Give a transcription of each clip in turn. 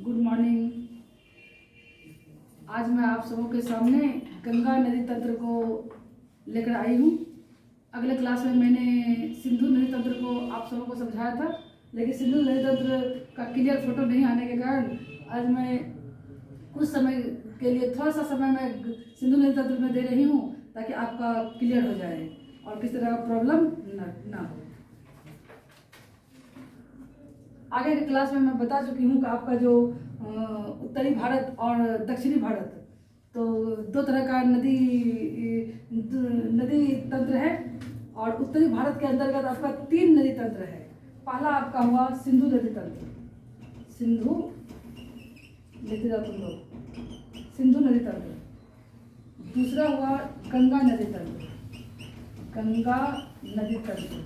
Good morning. आज मैं आप सबों के सामने गंगा नदी तंत्र को लेकर आई हूँ। अगले क्लास में मैंने सिंधु नदी तंत्र को आप सबों को समझाया था, लेकिन सिंधु नदी तंत्र का क्लियर फोटो नहीं आने के कारण आज मैं कुछ समय के लिए थोड़ा सा समय मैं सिंधु नदी तंत्र में दे रही हूँ, ताकि आपका क्लियर हो जाए और किसी तरह का प्रॉब्लम ना हो। आगे के क्लास में मैं बता चुकी हूँ कि आपका जो उत्तरी भारत और दक्षिणी भारत, तो दो तरह का नदी तंत्र है, और उत्तरी भारत के अंतर्गत आपका 3 नदी तंत्र है। पहला आपका हुआ सिंधु नदी तंत्र, सिंधु लेते जाओ तुम लोग, सिंधु नदी तंत्र। दूसरा हुआ गंगा नदी तंत्र, गंगा नदी तंत्र।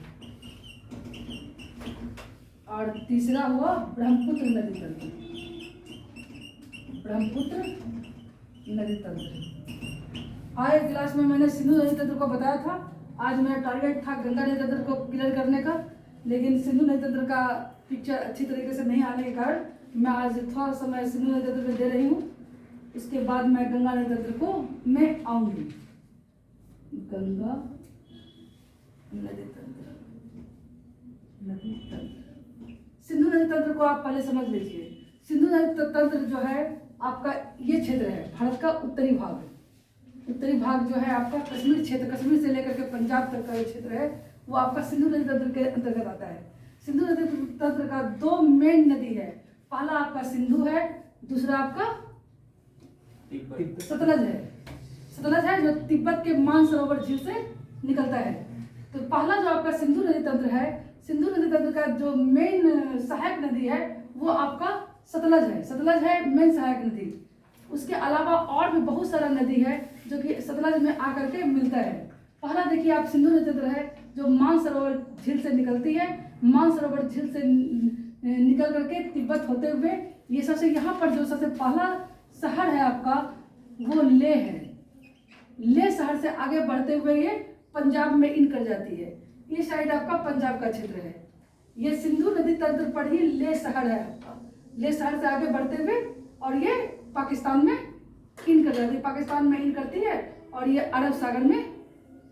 और तीसरा हुआ ब्रह्मपुत्र नदी तंत्र, ब्रह्मपुत्र नदी तंत्र। आए क्लास में मैंने सिंधु नदी तंत्र को बताया था। आज मेरा टारगेट था गंगा नदी तंत्र को क्लियर करने का, लेकिन सिंधु नदी तंत्र का पिक्चर अच्छी तरीके से नहीं आने के कारण मैं आज थोड़ा समय सिंधु नदी तंत्र में दे रही हूँ। इसके बाद मैं गंगा नदी तंत्र को मैं आऊँगी। गंगा नदी तंत्र, नदी तंत्र। सिंधु नदी तंत्र को आप पहले समझ लीजिए। सिंधु नदी तंत्र जो है आपका ये क्षेत्र है, भारत का उत्तरी भाग। उत्तरी भाग जो है आपका कश्मीर क्षेत्र, कश्मीर से लेकर के पंजाब तक का ये क्षेत्र है, वो आपका सिंधु नदी तंत्र के अंतर्गत आता है। सिंधु नदी तंत्र का 2 मेन नदी है। पहला आपका सिंधु है, दूसरा आपका सतलज है। सतलज है जो तिब्बत के मानसरोवर झील से निकलता है। तो पहला जो आपका सिंधु नदी तंत्र है, सिंधु नदी तंत्र का जो मेन सहायक नदी है वो आपका सतलज है। सतलज है मेन सहायक नदी। उसके अलावा और भी बहुत सारा नदी है जो कि सतलज में आकर के मिलता है। पहला देखिए आप सिंधु नदी तंत्र है जो मानसरोवर झील से निकलती है। मानसरोवर झील से निकल करके तिब्बत होते हुए ये सबसे यहाँ पर जो सबसे पहला शहर है आपका वो लेह है। लेह शहर से आगे बढ़ते हुए ये पंजाब में इन कर जाती है। ये साइड आपका पंजाब का क्षेत्र है। ये सिंधु नदी तंत्र पर ही लेह शहर है आपका। लेह शहर से आगे बढ़ते हुए और ये पाकिस्तान में इन कर जाती है, पाकिस्तान में इन करती है और ये अरब सागर में,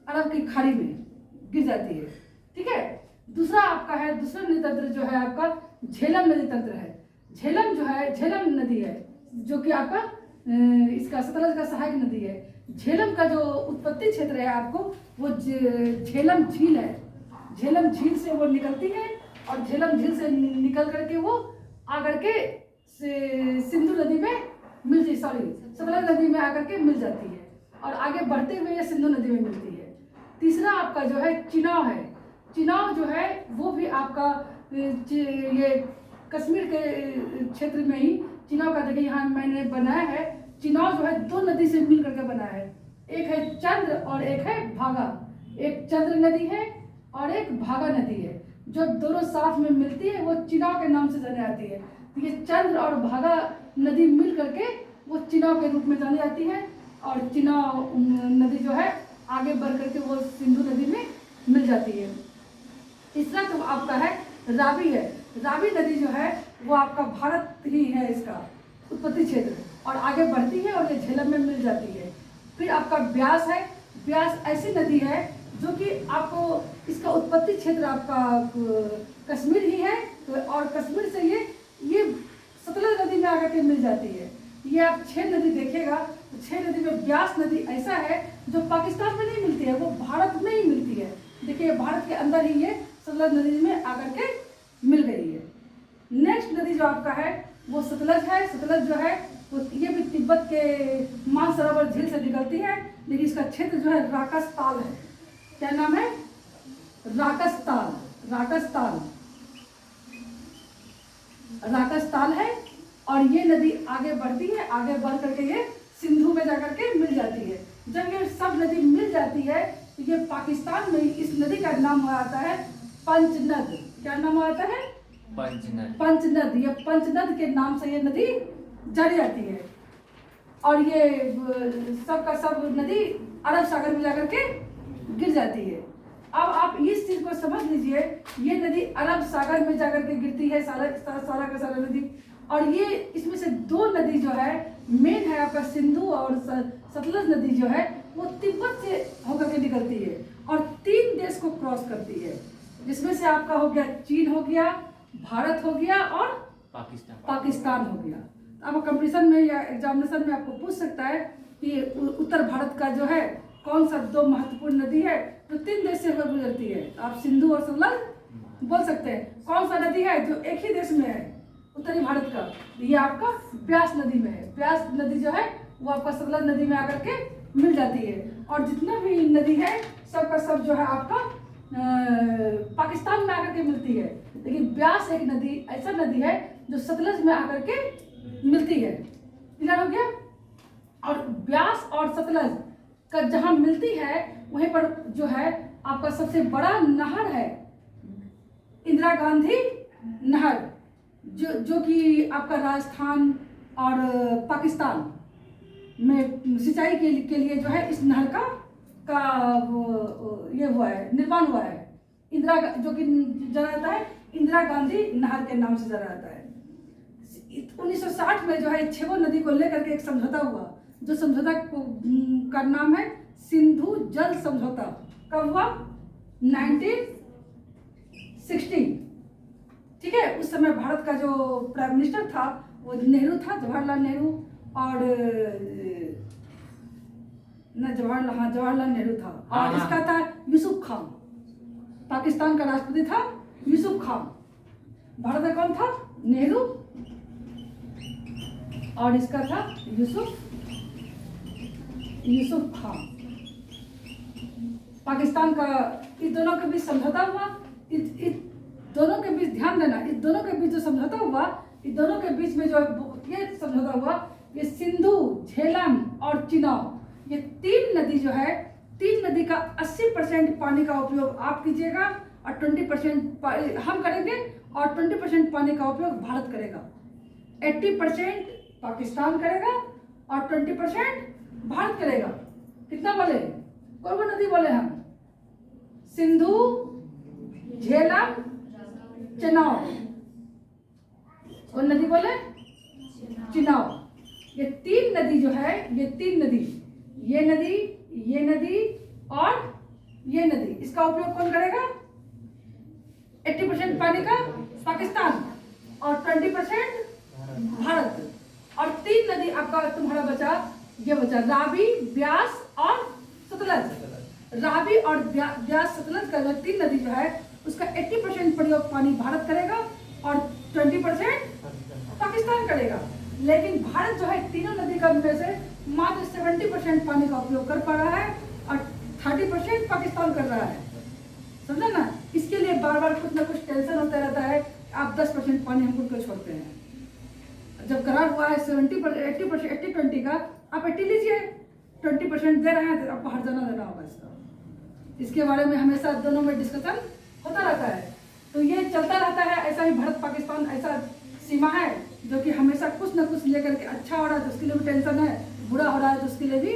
अरब की खाड़ी में गिर जाती है। ठीक है। दूसरा आपका है, दूसरा नदी तंत्र जो है आपका झेलम नदी तंत्र है। झेलम जो है, झेलम नदी है जो कि आपका इसका सतलज का सहायक नदी है। झेलम का जो उत्पत्ति क्षेत्र है आपको वो झेलम झील है। झेलम झील से वो निकलती है और झेलम झील से निकल करके वो आकर के सिंधु नदी में मिलती, सतलज नदी में आकर के मिल जाती है और आगे बढ़ते हुए ये सिंधु नदी में मिलती है। तीसरा आपका जो है चिनाव है। चिनाव जो है वो भी आपका ये कश्मीर के क्षेत्र में ही चिनाव का, देखिए यहाँ मैंने बनाया है। चिनाव जो है 2 नदी से मिल करके बना है। एक है चंद्र और एक है भागा। एक चंद्र नदी है और एक भागा नदी है। जो दोनों साथ में मिलती है वो चिनाव के नाम से जानी जाती है। तो ये चंद्र और भागा नदी मिल करके वो चिनाव के रूप में जानी जाती है। और चिनाव नदी जो है आगे बढ़ करके वो सिंधु नदी में मिल जाती है। तीसरा तो आपका है रावी है। रावी नदी जो है वो आपका भारत ही है, इसका उत्पत्ति क्षेत्र, और आगे बढ़ती है और ये झेलम में मिल जाती है। फिर आपका ब्यास है। ब्यास ऐसी नदी है जो कि आपको, इसका उत्पत्ति क्षेत्र आपका कश्मीर ही है, तो और कश्मीर से ये सतलज नदी में आकर के मिल जाती है। ये आप 6 नदी देखिएगा तो 6 नदी में ब्यास नदी ऐसा है जो पाकिस्तान में नहीं मिलती है, वो भारत में ही मिलती है। देखिए भारत के अंदर ही ये सतलज नदी में आकर के मिल गई है। नेक्स्ट नदी जो आपका है वो सतलज है। सतलज जो है वो ये भी तिब्बत के मानसरोवर झील से निकलती है, लेकिन इसका क्षेत्र जो है राकसताल है। क्या नाम है? राकसताल। राकसताल, राकसताल है। और ये नदी आगे बढ़ती है, आगे बढ़ करके ये सिंधु में जाकर के मिल जाती है। जब ये सब नदी मिल जाती है तो ये पाकिस्तान में इस नदी का नाम हो जाता है पंचनद। क्या नाम हो जाता है? पंचनद। पंचनद। ये पंचनद के नाम से ये नदी जानी जाती है। और ये सब का सब नदी अरब सागर में जाकर के गिर जाती है। अब आप इस चीज को समझ लीजिए, ये नदी अरब सागर में जाकर के गिरती है, सारा का सारा नदी और ये इसमें से दो नदी जो है मेन है आपका सिंधु और सतलज नदी जो है वो तिब्बत से होकर के निकलती है और 3 देश को क्रॉस करती है, जिसमें से आपका हो गया चीन हो गया, भारत हो गया और पाकिस्तान हो गया। अब कंपटीशन में या एग्जामिनेशन में आपको पूछ सकता है कि उत्तर भारत का जो है कौन सा 2 महत्वपूर्ण नदी है जो 3 देश से होकर गुजरती है। आप सिंधु और सतलज बोल सकते हैं। कौन सा नदी है जो एक ही देश में है उत्तरी भारत का, ये आपका ब्यास नदी में है। ब्यास नदी जो है वो आपका सतलज नदी में आकर के मिल जाती है। और जितना भी नदी है सब का सब जो है आपका पाकिस्तान में आकर के मिलती है, लेकिन ब्यास एक नदी ऐसा नदी है जो सतलज में आकर के मिलती है। क्लियर हो गया। और ब्यास और सतलज का जहां मिलती है वहीं पर जो है आपका सबसे बड़ा नहर है इंदिरा गांधी नहर, जो कि आपका राजस्थान और पाकिस्तान में सिंचाई के लिए जो है इस नहर का ये हुआ है, निर्माण हुआ है। इंदिरा जो कि जाना जाता है इंदिरा गांधी नहर के नाम से जाना जाता है। 1960 में जो है छेबो नदी को लेकर के एक समझौता हुआ, जो समझौता का नाम है सिंधु जल समझौता। कब हुआ? 1960। ठीक है। उस समय भारत का जो प्राइम मिनिस्टर था वो नेहरू था, जवाहरलाल नेहरू। और जवाहरलाल नेहरू था। और इसका था यूसुफ खान। पाकिस्तान का राष्ट्रपति था यूसुफ खान। भारत का कौन था? नेहरू। और इसका था यूसुफ खान। पाकिस्तान का इस दोनों के बीच समझौता हुआ। इस दोनों के बीच ध्यान देना, इस दोनों के बीच जो समझौता हुआ, इस दोनों के बीच में जो ये समझौता हुआ, ये सिंधु, झेलम और चिनाब, ये 3 नदी जो है, 3 नदी का 80% पानी का उपयोग आप कीजिएगा और 20% हम करेंगे और 20% पानी का उपयोग भारत करेगा। 80% पाकिस्तान करेगा और 20% भारत करेगा। कितना बोले? कौन नदी बोले हम? सिंधु, झेलम, चिनाब। कौन नदी बोले? चिनाब। ये 3 नदी जो है, ये 3 नदी, ये नदी, ये नदी और ये नदी, इसका उपयोग कौन करेगा? 80% पानी का पाकिस्तान और 20% भारत। और 3 नदी आपका तुम्हारा बचा, ये बचा रावी, ब्यास और सतलज। रावी और ब्यास, सतलज का जो 3 नदी जो है उसका 80% प्रयोग पानी भारत करेगा और 20% पाकिस्तान करेगा। लेकिन भारत जो है तीनों नदी का में से मात्र 70% पानी का उपयोग कर पा रहा है और 30% पाकिस्तान कर रहा है। समझा ना? इसके लिए बार बार कुछ ना कुछ टेंशन होता रहता है। आप 10% पानी हमको क्यों छोड़ते हैं? जब करार हुआ है 80% 80-20 का, आप 80 लीजिए, 20% दे रहे हैं तो आपको हर जाना देना होगा इसका। इसके बारे में हमेशा दोनों में डिस्कशन होता रहता है। तो ये चलता रहता है। ऐसा ही भारत पाकिस्तान ऐसा सीमा है जो कि हमेशा कुछ ना कुछ लेकर के, अच्छा हो रहा है तो उसके लिए भी टेंशन है, बुरा हो रहा है तो उसके लिए भी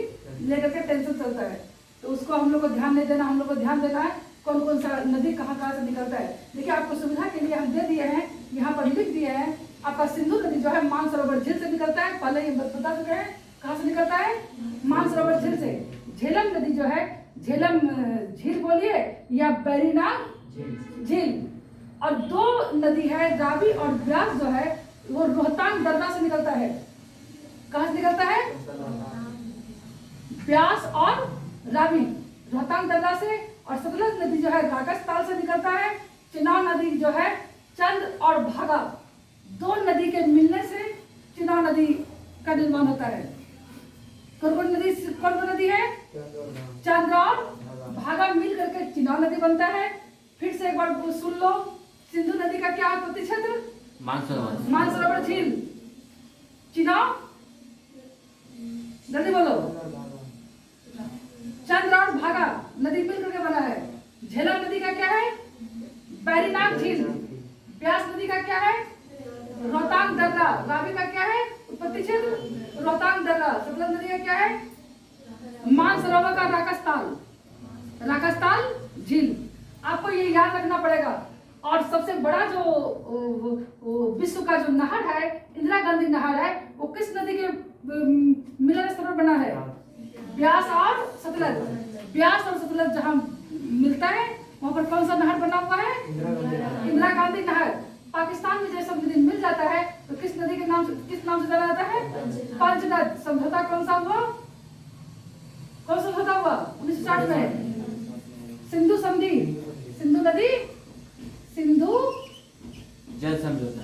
लेकर के टेंशन चलता है। तो उसको हम लोग को ध्यान नहीं देना, हम लोग को ध्यान देना है कौन कौन सा नदी कहाँ से निकलता है। देखिए आपको सुविधा के लिए हम दे दिए हैं, यहाँ पर लिख दिए हैं। आपका सिंधु नदी जो है मानसरोवर झील से निकलता है, पहले ही बता चुके हैं कहाँ से निकलता है, मानसरोवर झील से। झेलम नदी जो है, झेलम झील बोलिए या बैरीनाग झील। और 2 नदी है रावी और ब्यास जो है वो रोहतांग दर्रा से निकलता है। कहाँ से निकलता है? ब्यास और रावी रोहतांग दर्रा से। और सतलज नदी जो है राकस से निकलता है। चिनाब नदी जो है चंद और भागा, 2 नदी के मिलने से चिनाब नदी का निर्माण होता है। कौन कौन नदी है? चंद और भागा मिल करके चिनाब नदी बनता है। फिर से एक बार सुन लो, सिंधु नदी का क्या उत्पत्ति क्षेत्र? मानसरोवर झील। चिनाब जल्दी बोलो। चंद्र और भागा नदी मिल करके बना है। झेलम नदी का क्या है? बैरीनाग झील। ब्यास नदी का क्या है? रोहतांग दर्रा। रावी का क्या है उत्पत्ति क्षेत्र? रोहतांग दर्रा। सतलज नदी का क्या है? मानसरोवर का राकस ताल झील। आपको ये याद रखना पड़ेगा। और सबसे बड़ा जो विश्व का जो नहर है, इंदिरा गांधी नहर है, वो किस नदी के मिलन स्थल पर बना है? ब्यास और सतलज। ब्यास और सतलज जहाँ मिलता है वहाँ पर कौन सा नहर बना हुआ है? इंदिरा गांधी नहर। पाकिस्तान में जैसे नदी मिल जाता है तो किस नदी के नाम से, किस नाम से जाना जाता है? पंचनद। समझौता कौन सा हुआ? कौन सा समझौता हुआ 1960 में? सिंधु संधि। सिंधु नदी, सिंधु जल समझौता।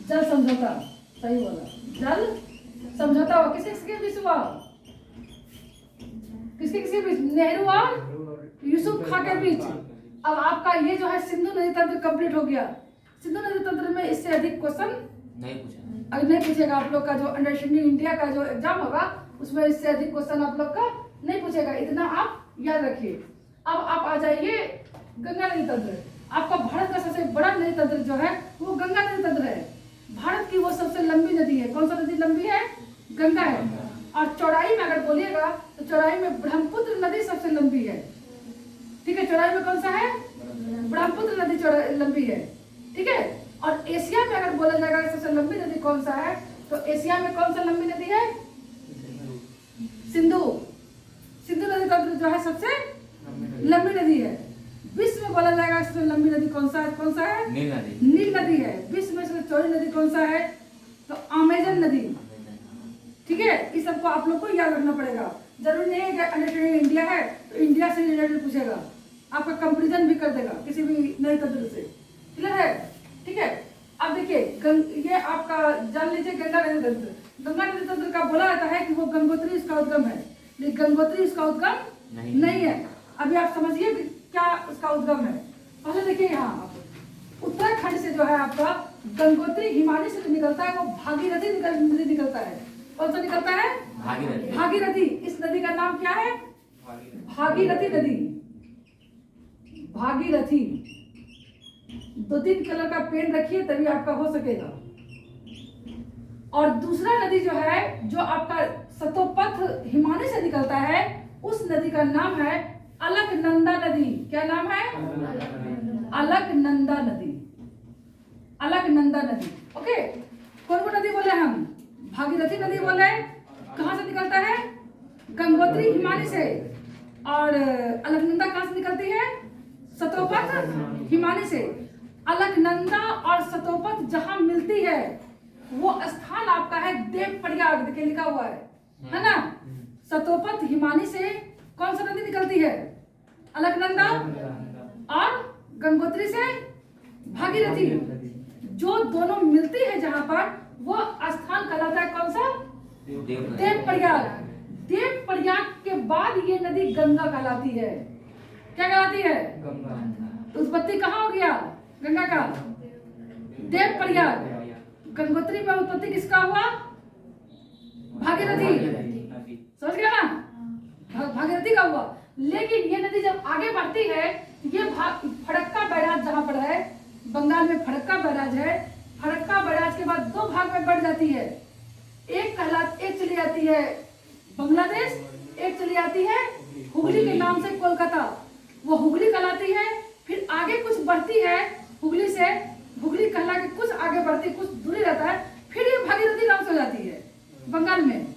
जल समझौता, सही बोला, जल समझौता हुआ। किसके किसके बीच हुआ? किसके किसके बीच? नेहरू और यूसुफ खां के बीच। अब आपका ये जो है सिंधु नदी तंत्र कंप्लीट हो गया। सिंधु नदी तंत्र में इससे अधिक क्वेश्चन नहीं पूछा, अगर नहीं पूछेगा। आप लोग का जो अंडरस्टैंडिंग इंडिया का जो एग्जाम होगा उसमें इससे अधिक क्वेश्चन आप लोग का नहीं पूछेगा, इतना आप याद रखिए। अब आप आ जाइए गंगा नदी तंत्र। आपका भारत का सबसे बड़ा नदी तंत्र जो है वो गंगा नदी तंत्र है। भारत की वो सबसे लंबी नदी है। कौन सा नदी लंबी है? गंगा है। और चौड़ाई में अगर बोलिएगा तो चौड़ाई में ब्रह्मपुत्र नदी सबसे लंबी है। ठीक है, चौड़ाई में कौन सा है? ब्रह्मपुत्र नदी चौड़ाई लंबी है। ठीक है, और एशिया में अगर बोला जाएगा सबसे लंबी नदी कौन सा है तो एशिया में कौन सा लंबी नदी है? सिंधु। सिंधु नदी तंत्र जो है सबसे लंबी नदी है। विश्व में बोला जाएगा सबसे लंबी नदी कौन सा है? कौन सा है? नील नदी। नील नदी है। विश्व में सबसे चौड़ी नदी कौन सा है? तो अमेजन नदी। ठीक है, इस सबको आप लोग को याद रखना पड़ेगा। जरूरी नहीं है कि अंडरस्टैंडिंग इंडिया है तो इंडिया से रिलेटेड पूछेगा, आपका कंपेरिजन भी कर देगा किसी भी नई तंत्र से। क्लियर है? ठीक है, अब देखिए ये आपका जान लीजिए गंगा नदी तंत्र। गंगा नदी तंत्र का बोला जाता है कि वो गंगोत्री इसका उद्गम है, लेकिन गंगोत्री इसका उद्गम नहीं है। अभी आप समझिए क्या उसका उद्गम है। पहले देखिए यहाँ उत्तराखंड से जो है आपका गंगोत्री हिमालय से निकलता है, वो भागीरथी नदी निकलता है। कौन सा निकलता है? भागीरथी। भागीरथी। इस नदी का नाम क्या है? भागीरथी नदी। भागीरथी। 2-3 कलर का पेन रखिए तभी आपका हो सकेगा। और दूसरा नदी जो है जो आपका सतोपथ हिमालय से निकलता है उस नदी का नाम है अलकनंदा नदी। क्या नाम है? अलकनंदा नदी। अलकनंदा नदी। ओके, कौन कौन नदी बोले हम? भागीरथी नदी बोले। कहाँ से निकलता है? गंगोत्री हिमालय से। और अलकनंदा कहाँ से निकलती है? सतोपथ हिमालय से। अलकनंदा और सतोपथ जहां मिलती है वो स्थान आपका है देवप्रयाग। देखिए लिखा हुआ है ना? सतोपथ हिमालय से कौन सा नदी निकलती है? अलकनंदा। और गंगोत्री से भागीरथी। जो दोनों मिलती है जहां पर वो स्थान कहलाता है कौन सा? देवप्रयाग। देवप्रयाग के बाद ये नदी गंगा कहलाती है। क्या कहलाती है? गंगा। तो उत्पत्ति कहाँ हो गया गंगा का? देवप्रयाग। गंगोत्री में उत्पत्ति किसका हुआ? भागीरथी। समझ गया ना? भागीरथी का हुआ। लेकिन ये नदी जब आगे बढ़ती है ये फरक्का बैराज जहां पर है, बंगाल में फरक्का बैराज है। फरक्का बैराज के बाद 2 भाग में बढ़ जाती है। एक चली जाती है बांग्लादेश, एक चली जाती है हुगली के नाम से कोलकाता। वो हुगली कहलाती है। फिर आगे कुछ बढ़ती है हुगली से, हुगली कहला के कुछ आगे बढ़ती, कुछ दूरी रहता है, फिर ये भागीरथी नाम से हो जाती है बंगाल में।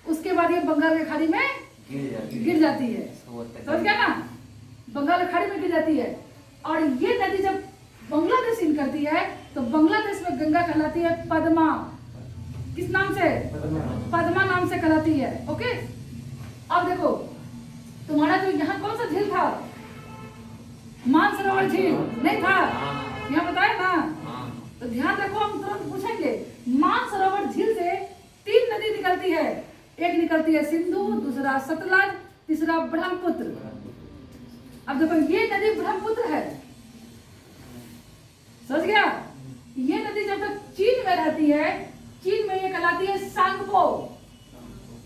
उसके बाद ये बंगाल की खाड़ी में गिर जाती है। समझ गया ना? बंगाल की खाड़ी में गिर जाती है। और ये नदी जब बांग्लादेश इन करती है तो बांग्लादेश में गंगा कहलाती है पद्मा। किस नाम से? पद्मा नाम से कहलाती है। ओके, अब देखो तुम्हारा जो यहाँ कौन सा झील था? मानसरोवर झील नहीं था? यहाँ बताया ना? तो ध्यान रखो, हम तुरंत पूछेंगे। मानसरोवर झील से 3 नदी निकलती है। एक निकलती है सिंधु, दूसरा सतलज, तीसरा ब्रह्मपुत्र। अब देखो ये नदी ब्रह्मपुत्र है। समझ गया? ये नदी जब तक चीन में रहती है, चीन में ये कहलाती है सांगपो।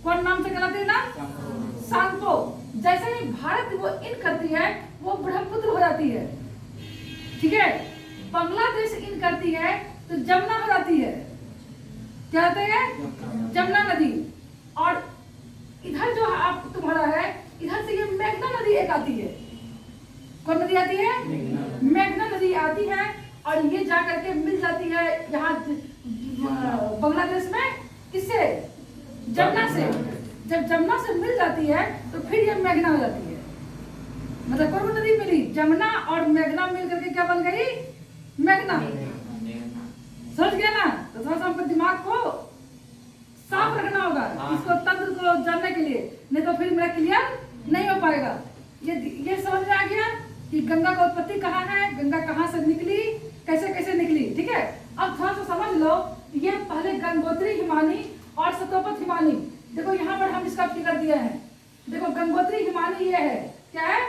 कौन नाम से कहलाती है ना? सांगपो। जैसे ही भारत वो इन करती है वो ब्रह्मपुत्र हो जाती है। ठीक है, बांग्लादेश इन करती है तो जमुना हो जाती है। क्या होता है? जमुना नदी। और इधर जो आप तुम्हारा है, इधर से ये मेघना नदी एक आती है। कौन नदी आती है? मेघना नदी आती है और ये जा करके मिल जाती है यहाँ बांग्लादेश में किससे? जमुना से। जब जमुना से मिल जाती है तो फिर ये मेघना हो जाती है। मतलब कौन कौन नदी मिली? जमुना और मेघना मिल करके क्या बन गई? मेघना। समझ गया ना? तो थोड़ा सा हमको दिमाग को साफ रखना होगा इसको तंत्र को जानने के लिए, नहीं तो फिर मेरा क्लियर नहीं हो पाएगा। ये समझ में आ गया कि गंगा का उत्पत्ति कहाँ है, गंगा कहाँ से निकली, कैसे कैसे निकली। ठीक है, अब थोड़ा सा समझ लो। ये पहले गंगोत्री हिमानी और सतोपथ हिमानी, देखो यहाँ पर हम इसका फिगर दिया है। देखो गंगोत्री हिमानी ये है, क्या है?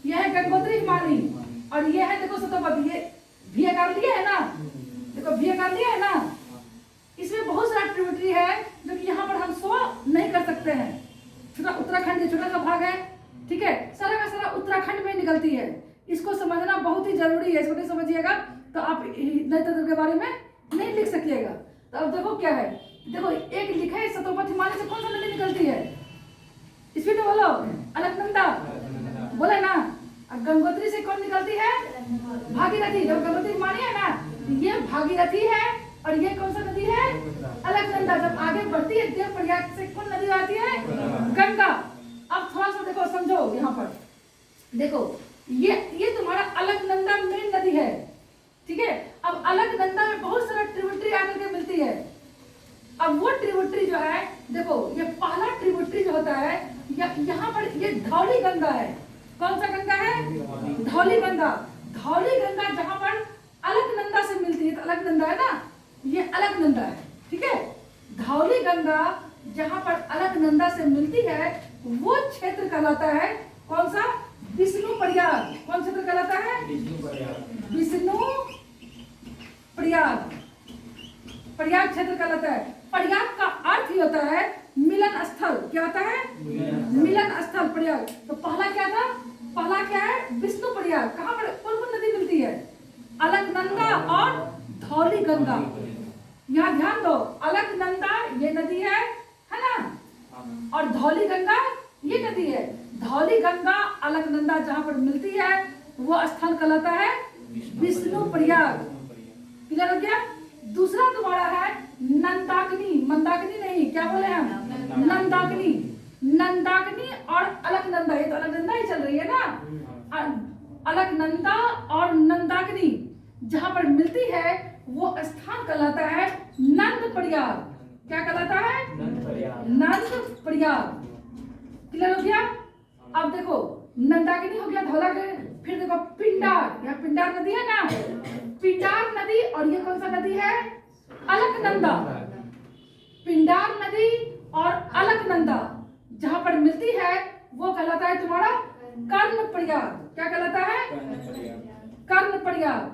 ये है गंगोत्री हिमानी और ये है देखो सतोपथ। ये भी आकार लिया है ना, देखो भी आकार लिया है ना। इसमें बहुत सारा ट्रिब्यूटरी है जो कि यहाँ पर हम शो नहीं कर सकते हैं। छोटा उत्तराखंड छोटा सा भाग है, ठीक है, सारा का सारा उत्तराखंड में निकलती है। इसको समझना बहुत ही जरूरी है। इसको नहीं समझिएगा तो आप नए तंत्र के बारे में नहीं लिख सकिएगा। तो अब देखो क्या है, देखो एक लिखा है सतोपथ हिमालय से कौन सा नदी निकलती है? स्पीड में बोलो। अलकनंदा बोले ना। अब गंगोत्री से कौन निकलती है? भागीरथी। जब गंगोत्री हिमालय है ना, ये भागीरथी है और ये कौन सा नदी है? अलकनंदा। जब आगे बढ़ती है देवप्रयाग से कौन नदी आती है? गंगा। अब थोड़ा सा देखो, समझो। यहाँ पर देखो ये तुम्हारा अलकनंदा मेन नदी है, ठीक है। अब अलकनंदा में बहुत सारा ट्रिब्यूटरी आकर के मिलती है। अब वो ट्रिब्यूटरी जो है, देखो ये पहला ट्रिब्यूटरी जो होता है यहाँ पर ये धौली गंगा है। कौन सा गंगा है? धौली गंगा। धौली गंगा जहाँ पर अलकनंदा से मिलती है, तो अलकनंदा है ना, ये अलकनंदा है, ठीक है। धौली गंगा जहाँ पर अलकनंदा से मिलती है वो क्षेत्र कहलाता है कौन सा? विष्णु प्रयाग। कौन क्षेत्र कहलाता है? विष्णु प्रयाग। प्रयाग क्षेत्र कहलाता है। प्रयाग का अर्थ ही होता है मिलन स्थल। क्या होता है? मिलन स्थल, प्रयाग। तो पहला क्या था? पहला क्या है? विष्णु प्रयाग। कहाँ पर कौन कौन नदी मिलती है? अलकनंदा और धौली गंगा। यहाँ ध्यान दो, अलकनंदा ये नदी है ना, और धौली गंगा ये नदी है। धौली गंगा अलकनंदा जहाँ पर मिलती है वो स्थान कहलाता है विष्णु प्रयाग। क्लियर हो गया? दूसरा तुम्हारा है नंदाकिनी। मंदाकिनी नहीं, क्या बोले हम? नंदाकिनी। नंदाकिनी और अलकनंदा, ये तो अलकनंदा ही चल रही है ना। अलकनंदा और नंदाकिनी जहाँ पर मिलती है वो स्थान कहलाता है नंद प्रयाग। क्या कहलाता है? नंद प्रयाग। क्लियर हो गया? अब देखो नंदाकिनी हो गया, धौला गए, फिर देखो पिंडार। यहाँ पिंडार नदी है ना, पिंडार नदी। और ये कौन सा नदी है? अलकनंदा। पिंडार नदी और अलकनंदा जहाँ पर मिलती है वो कहलाता है तुम्हारा कर्ण प्रयाग। क्या कहलाता है? कर्ण प्रयाग।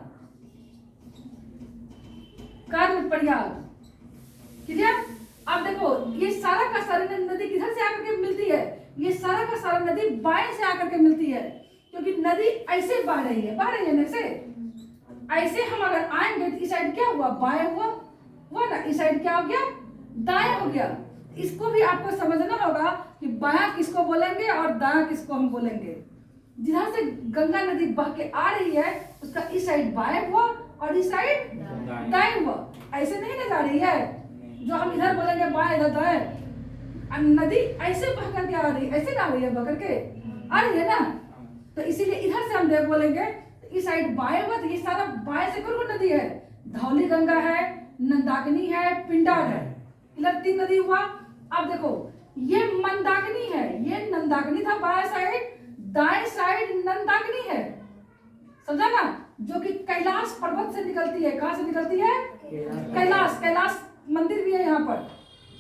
कर्ण प्रयाग। क्लियर? अब देखो ये सारा का सारा नदी किधर से आकर के मिलती है? ये सारा का सारा नदी बाएं से आकर के मिलती है, क्योंकि नदी ऐसे बह रही है, बह रही है ना ऐसे हम अगर आएंगे तो इस साइड क्या हुआ? बाएं हुआ ना, इस साइड क्या हो गया? दाएं हो गया। इसको भी आपको समझना होगा कि बायां किसको बोलेंगे और दायां किसको हम बोलेंगे। जिधर से गंगा नदी बह के आ रही है उसका इस साइड बाएं हुआ और इस साइड दाएं हुआ। ऐसे नहीं ना जा रही है जो हम इधर बोलेंगे बाएं इधर दाएं। नदी ऐसे बह करके आ रही है, ऐसे ना आ रही है, बह करके आ रही है ना। तो इसीलिए इधर से हम देख बोलेंगे तो इस साइड बाएं हुआ। तो ये सारा बाएं से कौन नदी है? धौली गंगा है, नंदाकिनी है, पिंडार है। इधर 3 नदी हुआ। अब देखो ये मंदाकिनी है, ये नंदाकिनी था बाएं साइड, दाएं साइड नंदाकिनी है। समझा ना? जो कि कैलाश पर्वत से निकलती है। कहाँ से निकलती है? कैलाश। कैलाश मंदिर भी है यहाँ पर,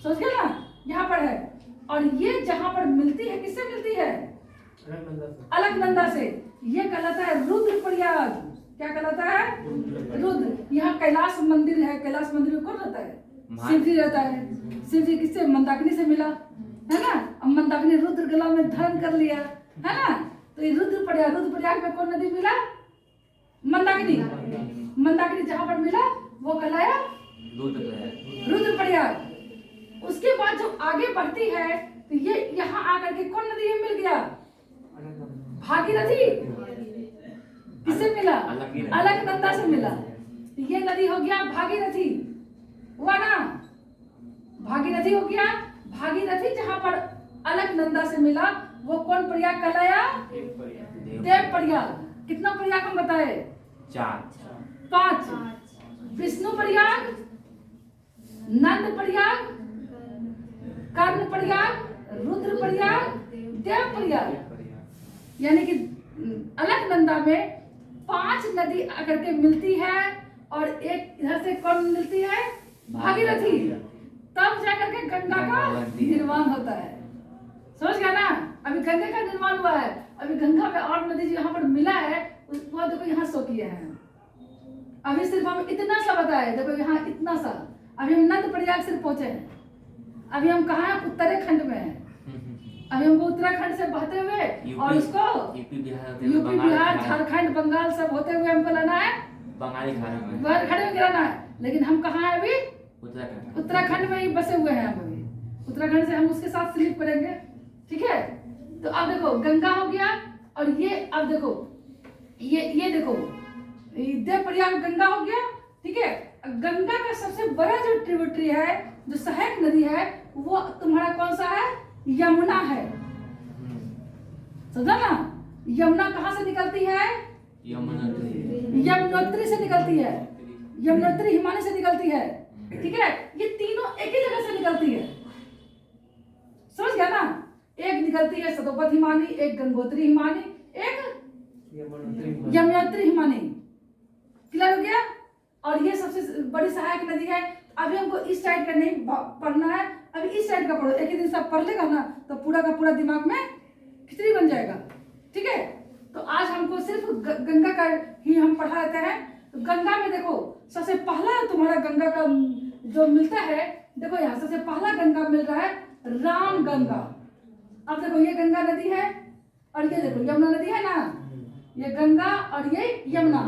समझ गए ना? यहाँ पर है। और ये जहाँ पर मिलती है किससे मिलती है? अलकनंदा से। ये कहलाता है रुद्र प्रयाग। क्या कहलाता है? रुद्र। यहाँ कैलाश मंदिर है। कैलाश मंदिर में कौन रहता है? शिव जी रहता है। शिव जी किससे? मंदाकिनी से मिला है ना। अब मंदाकिनी रुद्र गला में धारण कर लिया है ना, तो ये रुद्र प्रयाग। रुद्र प्रयाग में कौन नदी मिला? मंदाकिनी। मंदाकिनी जहाँ पर मिला वो कहलाया रुद्र प्रयाग। उसके बाद जो आगे बढ़ती है तो ये यहाँ आकर के कौन नदी में मिल गया? भागीरथी। किससे मिला? अलकनंदा। अलकनंदा से मिला। ये नदी हो गया भागीरथी, हुआ ना? भागीरथी हो गया। भागीरथी जहां पर अलकनंदा से मिला वो कौन प्रयाग कहलाया? देव प्रयाग। कितना प्रयाग हम बताए? 4। 5। विष्णु प्रयाग, नंद प्रयाग, कर्ण प्रयाग, रुद्र प्रयाग, देव प्रयाग। यानी कि अलकनंदा में 5 नदी आकर के मिलती है और एक इधर से कौन मिलती है? भागीरथी। तब जाकर के गंगा का निर्माण होता है। समझ गया ना? अभी गंगा का निर्माण हुआ है। अभी गंगा में और नदी जो यहाँ पर मिला है वो देखो यहाँ शो किए हैं। अभी सिर्फ हम इतना सा बताए, देखो यहाँ इतना सा। अभी हम नंद प्रयाग सिर्फ पहुंचे हैं। अभी हम कहाँ हैं? उत्तराखंड में हैं। अभी हमको उत्तराखंड से बहते हुए और उसको यूपी बिहार झारखंड बंगाल सब होते हुए हमको लाना है बंगाली खाना में। खड़े में गिराना है। लेकिन हम कहाँ हैं अभी? उत्तराखंड। उत्तराखंड में ही बसे हुए हैं हम अभी। उत्तराखंड से हम उसके साथ स्लीप करेंगे। ठीक है? तो अब देखो गंगा हो गया और ये अब देखो ये देखो देव प्रयाग गंगा हो गया। ठीक है? गंगा का सबसे बड़ा जो ट्रिब्यूटरी है, जो सहायक नदी है, वो तुम्हारा कौन सा है? यमुना है। समझा ना? यमुना कहाँ से निकलती है? यमुनोत्री से निकलती है। यमुनोत्री हिमालय से निकलती है। ठीक है? ये तीनों एक ही जगह से निकलती है। समझ गया ना? एक निकलती है सतोपथ हिमानी, एक गंगोत्री हिमानी, एक यमुनोत्री हिमानी। क्लियर हो गया? और ये सबसे बड़ी सहायक नदी है। अभी हमको इस साइड का नहीं पढ़ना है, अभी इस साइड का पढ़ो। एक ही दिन सब पढ़ लेगा ना तो पूरा का पूरा दिमाग में खिचड़ी बन जाएगा। ठीक है? तो आज हमको सिर्फ गंगा का ही हम पढ़ा लेते हैं। तो गंगा में देखो सबसे पहला तुम्हारा गंगा का जो मिलता है, देखो यहाँ सबसे पहला गंगा मिल रहा है राम गंगा। अब देखो ये गंगा नदी है और ये देखो यमुना नदी है ना, ये गंगा और ये यमुना।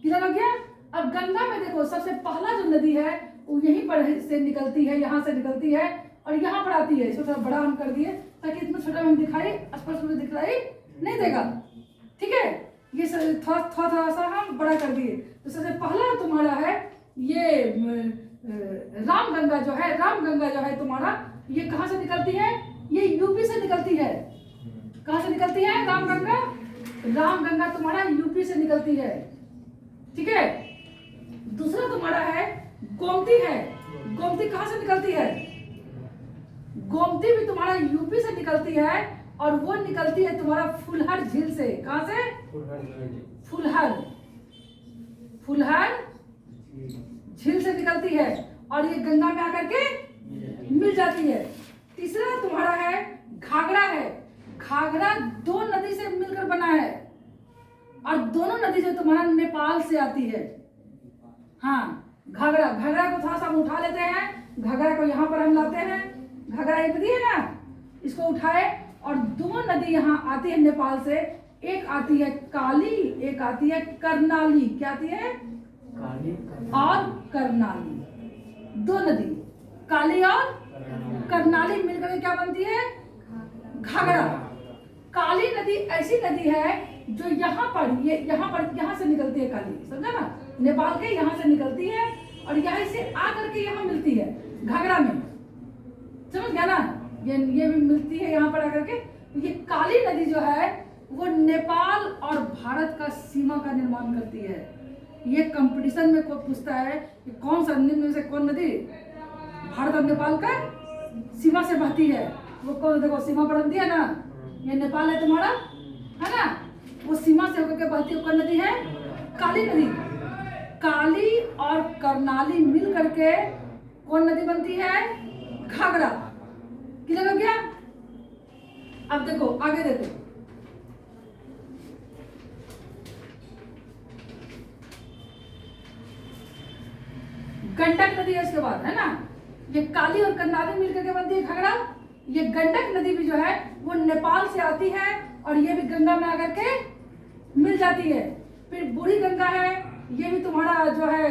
क्लियर हो गया? अब गंगा में देखो सबसे पहला जो नदी है वो यहीं पर से निकलती है, यहाँ से निकलती है और यहाँ पर आती है। इसको थोड़ा बड़ा हम कर दिए ताकि इतना छोटा हम दिखाई स्पष्ट रूप से दिखाई नहीं देगा। ठीक है? ये थोड़ा सा हम बड़ा कर दिए। तो सबसे पहला तुम्हारा है ये राम गंगा जो है, राम गंगा जो है तुम्हारा, ये कहाँ से निकलती है? ये यूपी से निकलती है। कहाँ से निकलती है राम गंगा? राम गंगा तुम्हारा यूपी से निकलती है। ठीक है? दूसरा तुम्हारा है गोमती है। गोमती कहाँ से निकलती है? गोमती भी तुम्हारा यूपी से निकलती है और वो निकलती है तुम्हारा फुलहर झील से। कहाँ से? फुलहर झील से निकलती है और ये गंगा में आकर के मिल जाती है। तीसरा तुम्हारा है घाघरा है। घाघरा 2 नदी से मिलकर बना है और दोनों नदी जो तुम्हारा नेपाल से आती है। हाँ, घाघरा को थोड़ा सा हम उठा लेते हैं। घाघरा को यहाँ पर हम लाते हैं। घाघरा एक नदी है ना, इसको उठाए और 2 नदी यहाँ आती है नेपाल से। एक आती है काली, एक आती है करनाली। क्या आती है? काली और करनाली। 2 नदी काली और करनाली मिलकर क्या बनती है? घाघरा। काली नदी ऐसी नदी है जो यहाँ से निकलती है। काली समझा ना? नेपाल के यहाँ से निकलती है और यहाँ से आकर के यहाँ मिलती है घाघरा में। समझ गया ना? ये भी मिलती है यहाँ पर आकर के। ये काली नदी जो है वो नेपाल और भारत का सीमा का निर्माण करती है। ये कंपटीशन में कोई पूछता है कि कौन सा निम्न में से कौन नदी भारत और नेपाल का सीमा से बहती है, वो कौन? देखो सीमा पर बनती है ना, ये नेपाल है तुम्हारा, है ना? वो सीमा से होकर के बहती है कौन नदी है? काली नदी। काली और करनाली मिल करके कौन नदी बनती है? घाघरा। क्लियर हो गया? अब देखो आगे देखो, गंडक नदी है उसके बाद, है ना? ये काली और करनाली मिलकर के बनती है घाघरा। ये गंडक नदी भी जो है वो नेपाल से आती है और ये भी गंगा में आकर के मिल जाती है। फिर बूढ़ी गंगा है, ये भी तुम्हारा जो है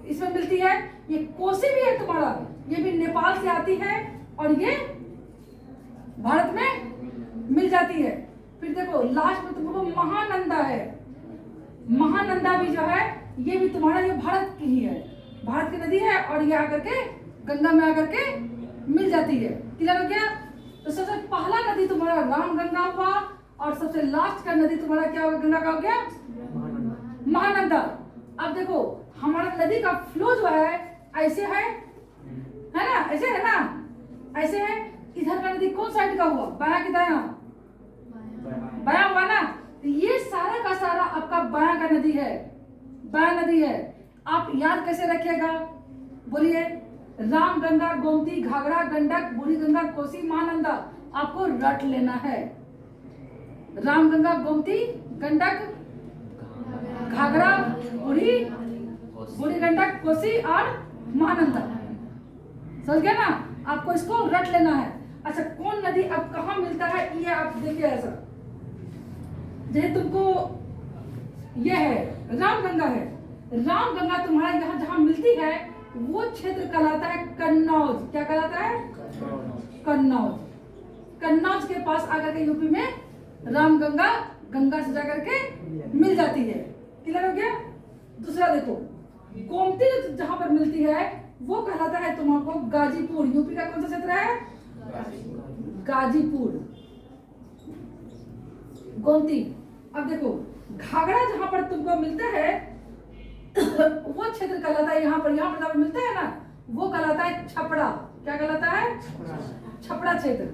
इसमें मिलती है। ये कोसी भी है तुम्हारा, ये भी नेपाल से आती है और ये भारत में मिल जाती है। फिर देखो लास्ट में तुमको महानंदा है। महानंदा भी जो है ये भी तुम्हारा ये भारत की ही है, भारत की नदी है और ये आकर के गंगा में आकर के मिल जाती है। क्लियर हो गया? तो सबसे पहला नदी तुम्हारा राम गंगा हुआ और सबसे लास्ट का नदी तुम्हारा क्या होगा? गंगा का हो गया महानंदा। अब देखो हमारा नदी का फ्लो जो है ऐसे है ना, ऐसे है ना, ऐसे है। इधर का नदी कौन साइड का हुआ? बाया कि दाया? बाया हुआ ना। तो ये सारा का सारा आपका बाया का नदी है, बाया नदी है। आप याद कैसे रखिएगा? बोलिए। राम गंगा गोमती घाघरा गंडक बूढ़ी गंगा कोसी महानंदा आपको रट लेना है। राम गंगा गोमती गंडक घाघरा बूढ़ी गंडक कोसी और महानंदा। समझ गया ना? आपको इसको रट लेना है। अच्छा कौन नदी अब कहाँ मिलता है ये आप देखिए। ऐसा जैसे तुमको ये है राम गंगा है, राम गंगा तुम्हारा यहाँ जहाँ मिलती है वो क्षेत्र कहलाता है कन्नौज। क्या कहलाता है? कन्नौज। कन्नौज के पास आकर के यूपी में राम गंगा गंगा से जाकर के मिल जाती है। क्लियर हो गया? दूसरा देखो गोमती जहाँ पर मिलती है वो कहलाता है तुम्हारा गाजीपुर। यूपी का कौन सा क्षेत्र है? गाजीपुर। गोमती। अब देखो घाघरा जहाँ पर तुमको मिलता है वो क्षेत्र कहलाता है यहाँ पर जहाँ मिलता है ना वो कहलाता है छपरा। क्या कहलाता है? छपरा क्षेत्र।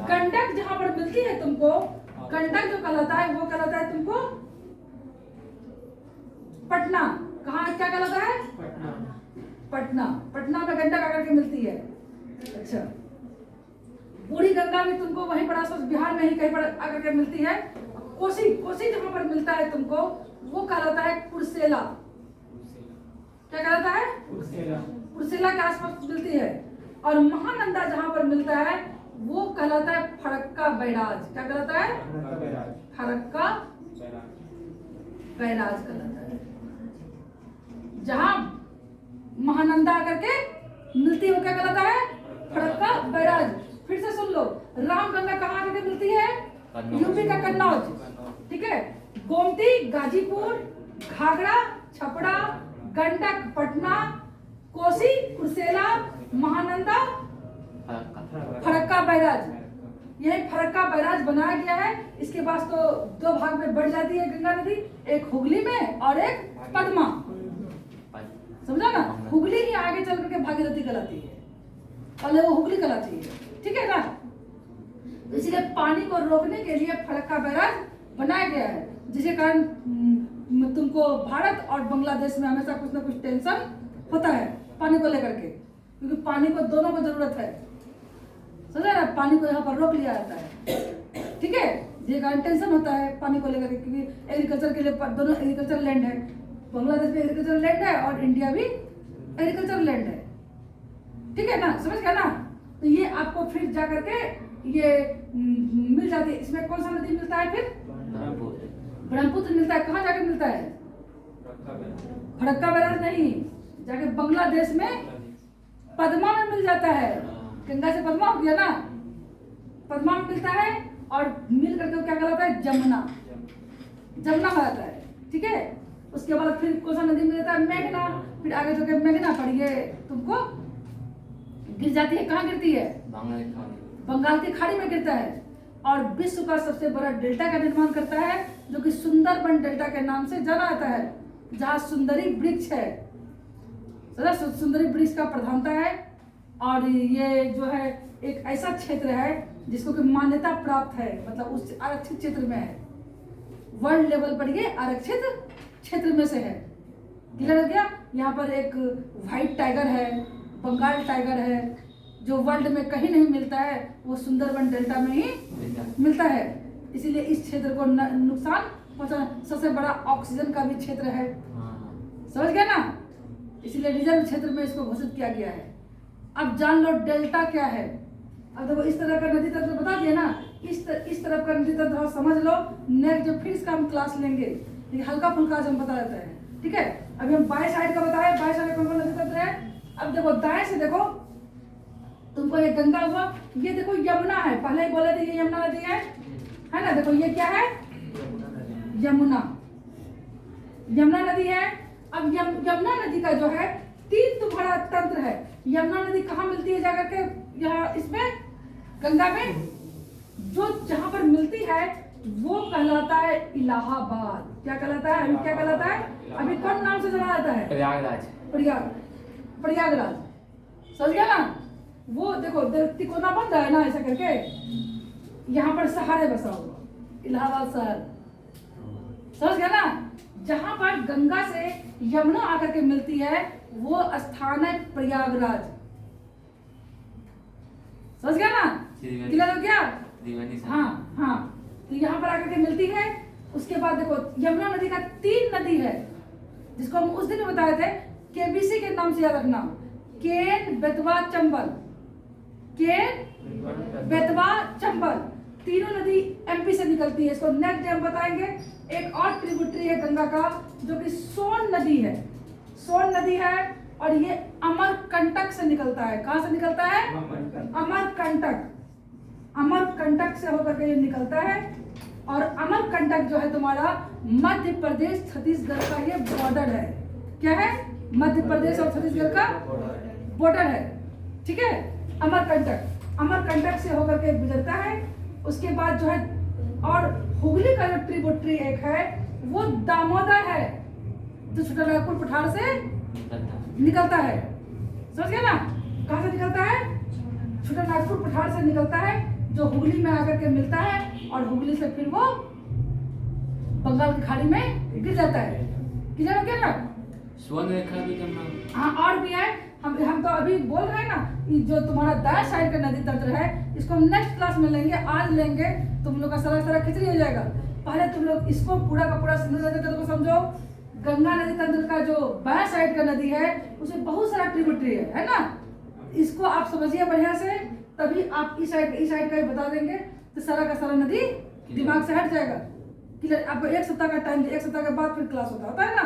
गंडक जहाँ पर मिलती है तुमको, गंडक जो कहलाता है वो कहलाता है तुमको पटना। कहाँ क्या कहलाता है? पटना। पटना में गंडक आकर के मिलती है। अच्छा बूढ़ी गंगा भी तुमको वहीं पर आसपास बिहार में ही कहीं पर आकर के मिलती है। कोसी, कोसी जहाँ पर मिलता है तुमको वो कहलाता है कुर्सेला। क्या कहलाता है? कुर्सेला के आसपास मिलती है। और महानंदा जहाँ पर मिलता है वो कहलाता है फरक्का बैराज। क्या कहलाता है? फरक्का बैराज कहलाता है। जहाँ महानंदा आकर के मिलती है वो क्या कहलाता है? फरक्का बैराज। फिर से सुन लो, राम गंगा कहाँ आकर के मिलती है? यूपी का कन्नौज। ठीक है। गोमती गाजीपुर, घाघरा छपरा, गंडक पटना, कोसी कुर्सेला, महानंदा फरक्का बैराज। यही फरक्का बैराज बनाया गया है। इसके बाद तो दो भाग में बढ़ जाती है गंगा नदी, एक हुगली में और एक पद्मा। समझा ना? हुगली ही आगे चल करके भागीरथी कहलाती है, पहले वो हुगली कहलाती है। ठीक है ना? तो इसीलिए पानी को रोकने के लिए फरक्का बैराज बनाया गया है, जिसके कारण तुमको भारत और बांग्लादेश में हमेशा कुछ ना कुछ टेंशन होता है पानी को लेकर के, क्योंकि पानी को दोनों को जरूरत है। समझा ना? पानी को यहाँ पर रोक लिया जाता है। ठीक है। जिसके कारण टेंशन होता है पानी को लेकर के, क्योंकि एग्रीकल्चर के लिए दोनों एग्रीकल्चर लैंड है। बांग्लादेश में एग्रीकल्चर लैंड है और इंडिया भी एग्रीकल्चर लैंड है। ठीक है ना? समझ गया ना? तो ये आपको फिर जा करके ये मिल जाती है। इसमें कौन सा नदी मिलता है फिर? ब्रह्मपुत्र मिलता है। कहाँ जाके मिलता है? फरक्का बैराज नहीं, जाके बांग्लादेश में पद्मा में मिल जाता है। गंगा से पद्मा हो गया ना, पद्मा में मिलता है और मिल करके क्या कहलाता है? जमुना। जमुना कहलाता है। ठीक है। उसके बाद फिर कौन सा नदी मिल जाता है? मेघना। फिर आगे जो मेघना पर ये तुमको गिर जाती है। कहाँ गिरती है? बंगाल की खाड़ी में गिरता है। और विश्व का सबसे बड़ा डेल्टा का निर्माण करता है, जो कि सुंदरबन डेल्टा के नाम से जाना जाता है, जहाँ सुंदरी वृक्ष है। सुंदरी वृक्ष का प्रधानता है। और ये जो है एक ऐसा क्षेत्र है जिसको कि मान्यता प्राप्त है, मतलब उस आरक्षित क्षेत्र में है। वर्ल्ड लेवल पर ये आरक्षित क्षेत्र में से है। क्लियर हो गया? यहाँ पर एक व्हाइट टाइगर है, बंगाल टाइगर है, जो वर्ल्ड में कहीं नहीं मिलता है, वो सुंदरबन डेल्टा में ही मिलता है। इसीलिए इस क्षेत्र को नुकसान पहुंचाना। सबसे बड़ा ऑक्सीजन का भी क्षेत्र है। समझ गया ना? इसलिए रिजर्व क्षेत्र में इसको घोषित किया गया है। अब जान लो डेल्टा क्या है। अब देखो इस तरह का नदी तंत्र बता दिया ना, इस तरफ का नदी तंत्र समझ लो। नेक्स्ट जो फिर इसका हम क्लास लेंगे, लेकिन हल्का फुल्का हम बता देते हैं। ठीक है। अभी हम बाएं साइड का बताए, बाएं साइड कौन कौन नदी तंत्र है। अब देखो दाएं से देखो, तुमको ये गंगा हुआ, ये देखो यमुना है। पहले ही बोले थे ये यमुना नदी है है ना। देखो ये क्या है, यमुना, यमुना नदी है। अब यमुना नदी का जो है 3 तुम्हारा तंत्र है। यमुना नदी कहाँ मिलती है जाकर के, यहाँ इसमें गंगा में, जो जहां पर मिलती है वो कहलाता है इलाहाबाद। क्या कहलाता है, अभी क्या कहलाता है, अभी कौन नाम से जाना जाता है, प्रयागराज। प्रयागराज, समझ गया ना। वो देखो तिकोना बन रहा है ना ऐसा करके, यहाँ पर सहारे बसा हुआ इलाहाबाद शहर, समझ गया ना। जहां पर गंगा से यमुना आकर के मिलती है वो स्थान है प्रयागराज, समझ गया ना, क्लियर हो गया। हाँ हाँ, तो यहाँ पर आकर के मिलती है। उसके बाद देखो यमुना नदी का 3 नदी है जिसको हम उस दिन बताए थे, केबीसी के नाम से याद रखना, केन, बेतवा, चंबल। केन, बेतवा, चंबल, तीनों नदी एमपी से निकलती है। इसको नेक्स्ट डे हम बताएंगे। एक और ट्रिब्यूटरी है गंगा का जो कि सोन नदी है, सोन नदी है, और ये अमरकंटक से निकलता है। कहाँ से निकलता है, अमरकंटक, अमरकंटक से होकर के ये निकलता है। और अमरकंटक जो है तुम्हारा मध्य प्रदेश छत्तीसगढ़ का ये बॉर्डर है। क्या है, मध्य प्रदेश और छत्तीसगढ़ का बॉर्डर है, ठीक है। अमरकंटक, अमरकंटक से होकर के गुजरता है। उसके बाद जो है, और हुगली का जो ट्रिब्यूटरी एक है वो दामोदर है, जो छोटानागपुर पठार से निकलता है, समझ गया ना। कहाँ से निकलता है, छोटानागपुर पठार से निकलता है, जो हुगली में आकर के मिलता है, और हुगली से फिर वो बंगाल की खाड़ी में गिर जाता है। क्लियर हो गया ना। स्वर्ण रेखा भी करना। हाँ, और भी है। हम तो अभी बोल रहे हैं ना, ये जो तुम्हारा दाया साइड का नदी तंत्र है, इसको हम नेक्स्ट क्लास में लेंगे। आज लेंगे तुम लोग का सारा खिचड़ी हो जाएगा। पहले तुम लोग इसको पूरा का पूरा सिंधु नदी तंत्र को समझो। गंगा नदी तंत्र का जो बाया साइड का नदी है उसमें बहुत सारा ट्रिब्यूटरी है ना। इसको आप समझिए बढ़िया से, तभी आप इस साइड का ही बता देंगे तो सारा का सारा नदी दिमाग से हट जाएगा। क्लियर। आपको 1 सप्ताह का टाइम, 1 सप्ताह के बाद फिर क्लास होता है ना,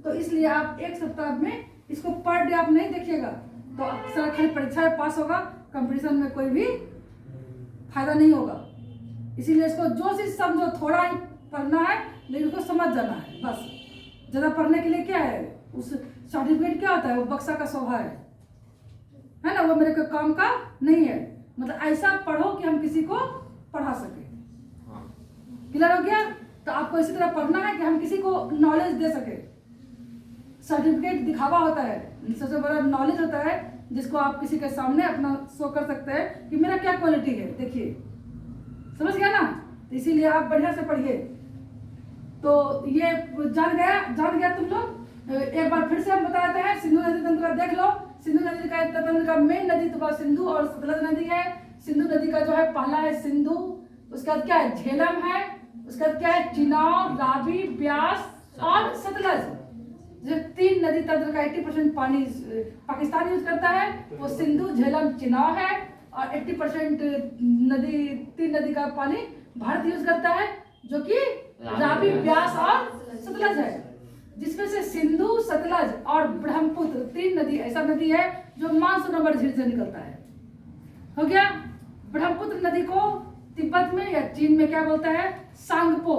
तो इसलिए आप 1 सप्ताह में इसको पर डे आप नहीं देखिएगा तो सारा खाली परीक्षा में पास होगा, कंपटीशन में कोई भी फायदा नहीं होगा। इसीलिए इसको जो चीज समझो, थोड़ा ही पढ़ना है लेकिन उसको समझ जाना है बस। ज्यादा पढ़ने के लिए क्या है, उस सर्टिफिकेट क्या होता है, वो बक्सा का शोभा है ना, वो मेरे को काम का नहीं है। मतलब ऐसा पढ़ो कि हम किसी को पढ़ा सके। क्लियर हो गया। तो आपको इसी तरह पढ़ना है कि हम किसी को नॉलेज दे सके। सर्टिफिकेट दिखावा होता है, सबसे बड़ा नॉलेज होता है जिसको आप किसी के सामने अपना शो कर सकते हैं कि मेरा क्या क्वालिटी है, देखिए, समझ गया ना। तो इसीलिए आप बढ़िया से पढ़िए। तो ये जान गया तुम लोग। एक बार फिर से हम बताते हैं, सिंधु नदी तंत्र का देख लो। सिंधु नदी का तंत्र का मेन नदी तो सिंधु और सतलज नदी है। सिंधु नदी का जो है पहला है सिंधु, उसके बाद क्या है, झेलम है, उसके बाद क्या है, चिनाब, रावी, ब्यास और सतलज। जो 3 नदी तंत्र का 80% पानी पाकिस्तान यूज करता है वो सिंधु, झेलम, चिनाब है, और 80% तीन नदी का पानी भारत यूज करता है जो कि रावी, ब्यास और सतलज है। जिसमें से सिंधु, सतलज और ब्रह्मपुत्र 3 नदी ऐसा नदी है जो मानसरोवर झील से निकलता है। हो गया। ब्रह्मपुत्र नदी को तिब्बत में या चीन में क्या बोलता है, सांगपो।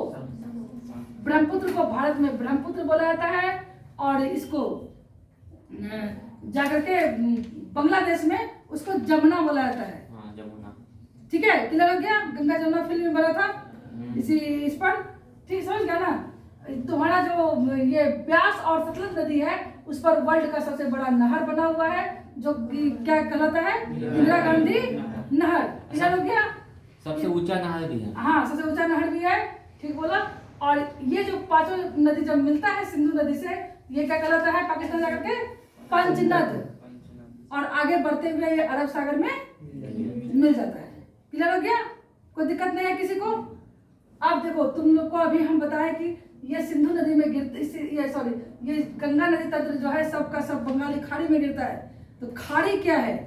ब्रह्मपुत्र को भारत में ब्रह्मपुत्र बोला जाता है, और इसको जाकर के बांग्लादेश में उसको जमुना बोला जाता है। हाँ, जमुना। ठीक है, क्लियर हो गया। गंगा जमुना फिल्म में बना था इस पर, ठीक, समझ गया ना। तुम्हारा जो ये ब्यास और सतलज नदी है उस पर वर्ल्ड का सबसे बड़ा नहर बना हुआ है जो कि क्या कहलाता है, इंदिरा गांधी नहर। क्लियर हो गया। सबसे ऊंचा नहर भी है। हाँ, सबसे ऊंचा नहर भी है, ठीक बोला। और ये जो 5 नदी जब मिलता है सिंधु नदी से, ये क्या कहलाता है, पाकिस्तान जाकर के पंचनद, और आगे बढ़ते हुए ये अरब सागर में मिल जाता है। क्लियर हो गया, कोई दिक्कत नहीं है किसी को। अब देखो तुम लोग को अभी हम बताएं कि ये सिंधु नदी में ये गंगा नदी तंत्र जो है सबका सब बंगाली खाड़ी में गिरता है। तो खाड़ी क्या है,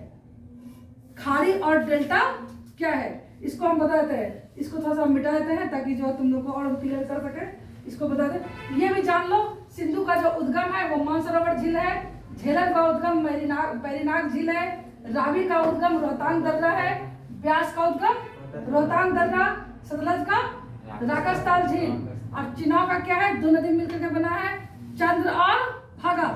खाड़ी और डेल्टा क्या है, इसको हम बताते हैं। इसको थोड़ा सा मिटा देते हैं ताकि जो तुम लोग को और क्लियर कर सके, इसको बता दें। ये भी जान लो, सिंधु का जो उद्गम है वो मानसरोवर झील है, झेलम का उद्गम बैरीनाग झील है, रावी का उद्गम रोहतांग दर्रा है, ब्यास का उद्गम रोहतांग दर्रा, सतलज का राकास्ताल झील। और चिनाव का क्या है, दो नदी मिलकर के बना है, चंद्र और भागा।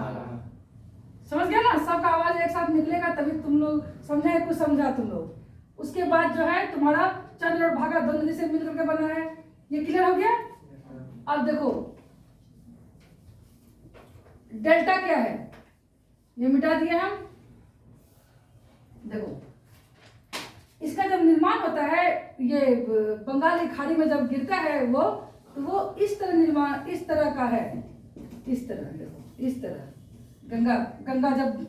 समझ गया ना, सबका आवाज एक साथ निकलेगा तभी तुम लोग समझे, कुछ समझा तुम लोग। उसके बाद जो है तुम्हारा चंद्र और भागा दो नदी से मिलकर के बना है। ये क्लियर हो गया। अब देखो डेल्टा क्या है, ये मिटा दिए हम। देखो इसका जब निर्माण होता है, ये बंगाल की खाड़ी में जब गिरता है वो, तो वो इस तरह निर्माण, इस तरह का है, इस तरह। देखो इस तरह गंगा जब